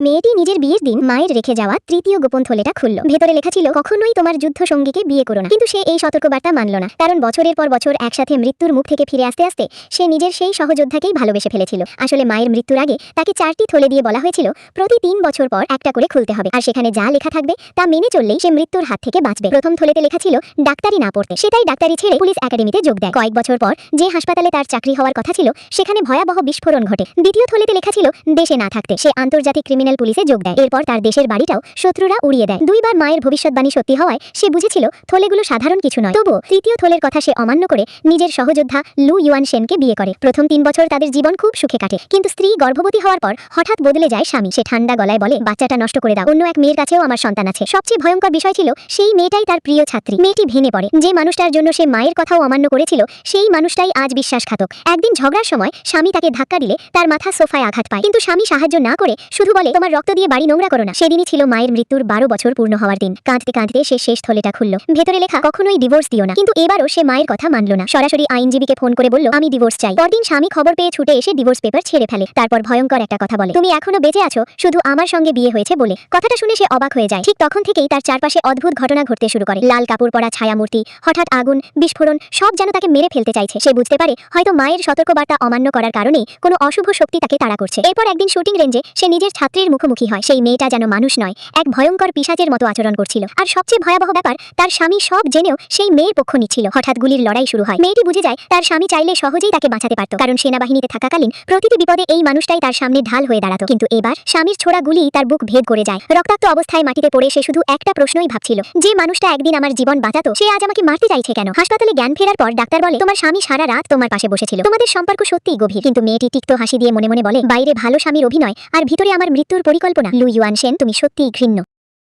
মেয়েটি নিজের বিয়ের দিন মায়ের রেখে যাওয়া তৃতীয় গোপন থলেটা খুলল। ভেতরে লেখা ছিল, কখনোই তোমার যুদ্ধ সঙ্গীকে বিয়ে করো না। কিন্তু সে এই সতর্কবার্তা মানল না, কারণ বছরের পর বছর একসাথে মৃত্যুর মুখ থেকে ফিরে আসতে আসতে সে নিজের সেই সহযোদ্ধাকেই ভালোবেসে ফেলেছিল। আসলে মায়ের মৃত্যুর আগে তাকে 4টি থলে দিয়ে বলা হয়েছিল প্রতি 3 বছর পর একটা করে খুলতে হবে, আর সেখানে যা লেখা থাকবে তা মেনে চললেই সে মৃত্যুর হাত থেকে বাঁচবে। প্রথম থলেতে লেখা ছিল ডাক্তারি না পড়তে, সেটাই ডাক্তারি ছেড়ে পুলিশ একাডেমিতে যোগ দেয়। কয়েক বছর পর যে হাসপাতালে তার চাকরি হওয়ার কথা ছিল সেখানে ভয়াবহ বিস্ফোরণ ঘটে। দ্বিতীয় থলেতে লেখা ছিল দেশে না থাকতে সে আন্তর্জাতিক ক্রিমিনাল পুলিশে যোগ দেয়। এরপর তার দেশের বাড়িটাও শত্রুরা উড়িয়ে দেয়। দুইবার মায়ের ভবিষ্যৎবাণী সত্যি হওয়ায় সে বুঝেছিল থলেগুলো সাধারণ কিছু নয়। তবুও তৃতীয় থলের কথা সে অমান্য করে নিজের সহযোদ্ধা লু ইউয়ান সেনকে বিয়ে করে। প্রথম 3 বছর তাদের জীবন খুব সুখে কাটে, কিন্তু স্ত্রী গর্ভবতী হওয়ার পর হঠাৎ বদলে যায় স্বামী। সে ঠান্ডা গলায় বলে, বাচ্চাটা নষ্ট করে দাও, অন্য এক মেয়ের কাছেও আমার সন্তান আছে। সবচেয়ে ভয়ঙ্কর বিষয় ছিল সেই মেয়েটাই তার প্রিয় ছাত্রী। মেয়েটি ভেঙে পড়ে। যে মানুষটার জন্য সে মায়ের কথাও অমান্য করেছিল সেই মানুষটাই আজ বিশ্বাসঘাতক। একদিন ঝগড়ার সময় স্বামী তাকে ধাক্কা দিলে তার মাথা সোফায় আঘাত পায়, কিন্তু স্বামী সাহায্য না করে শুধু বলে, তোমার রক্ত দিয়ে বাড়ি নোংরা করো না। সেদিনই ছিল মায়ের মৃত্যুর 12 বছর পূর্ণ হওয়ার দিন। কাঁদতে কাঁদতে সে শেষ থলেটা খুলল। ভেতরে লেখা, কখনোই ডিভোর্স দিও না। কিন্তু এবারও সে মায়ের কথা মানল না। সরাসরি আইনজীবীকে ফোন করে বলল, আমি ডিভোর্স চাই। পরদিন স্বামী খবর পেয়ে ছুটে এসে ডিভোর্স পেপার ছেড়ে ফেলে। তারপর ভয়ঙ্কর একটা কথা বলে, তুমি এখনো বেঁচে আছো শুধু আমার সঙ্গে বিয়ে হয়েছে বলে। কথাটা শুনে সে অবাক হয়ে যায়। ঠিক তখন থেকেই তার চারপাশে অদ্ভুত ঘটনা ঘটতে শুরু করে। লাল কাপড় পরা ছায়ামূর্তি, হঠাৎ আগুন, বিস্ফোরণ, সব যেন তাকে মেরে ফেলতে চাইছে। সে বুঝতে পারে হয়তো মায়ের সতর্কবার্তা অমান্য করার কারণেই কোনো অশুভ শক্তি তাকে তাড়া করছে। এরপর একদিন শুটিং রেঞ্জে সে নিজের ছাত্রীর মুখোমুখি হয়। সেই মেয়েটা যেন মানুষ নয়, এক ভয়ঙ্কর পিশাচের মতো আচরণ করছিল। আর সবচেয়ে ভয়াবহ ব্যাপার, তার স্বামী সব জেনেও সেই মেয়ের পক্ষ নিচ্ছিল। হঠাৎ গুলির লড়াই শুরু হয়। মেয়েটি বুঝে যায় তার স্বামী চাইলে সহজেই তাকে বাঁচাতে পারত, কারণ সেনাবাহিনীতে থাকাকালীন প্রতিটি বিপদে এই মানুষটাই তার সামনে ঢাল হয়ে দাঁড়াতো। কিন্তু এবার স্বামীর ছোড়া গুলি তার বুক ভেদ করে যায়। রক্তাক্ত অবস্থায় মাটিতে পড়ে সে শুধু একটা প্রশ্নই ভাবছিল, যে মানুষটা একদিন আমার জীবন বাঁচাতো সে আজ আমাকে মারতে চাইছে কেন? হাসপাতালে জ্ঞান ফেরার পর ডাক্তার বলে, তোমার স্বামী সারা রাত তোমার পাশে বসেছিল, তোমাদের সম্পর্ক সত্যিই গভীর। কিন্তু মেয়েটি তিক্ত হাসি দিয়ে মনে মনে বলে, বাইরে ভালো স্বামীর অভিনয় আর ভিতরে আমার মৃত্যুর পরিকল্পনা। লু ইউয়ান সেন, তুমি সত্যিই ঘৃণ্য।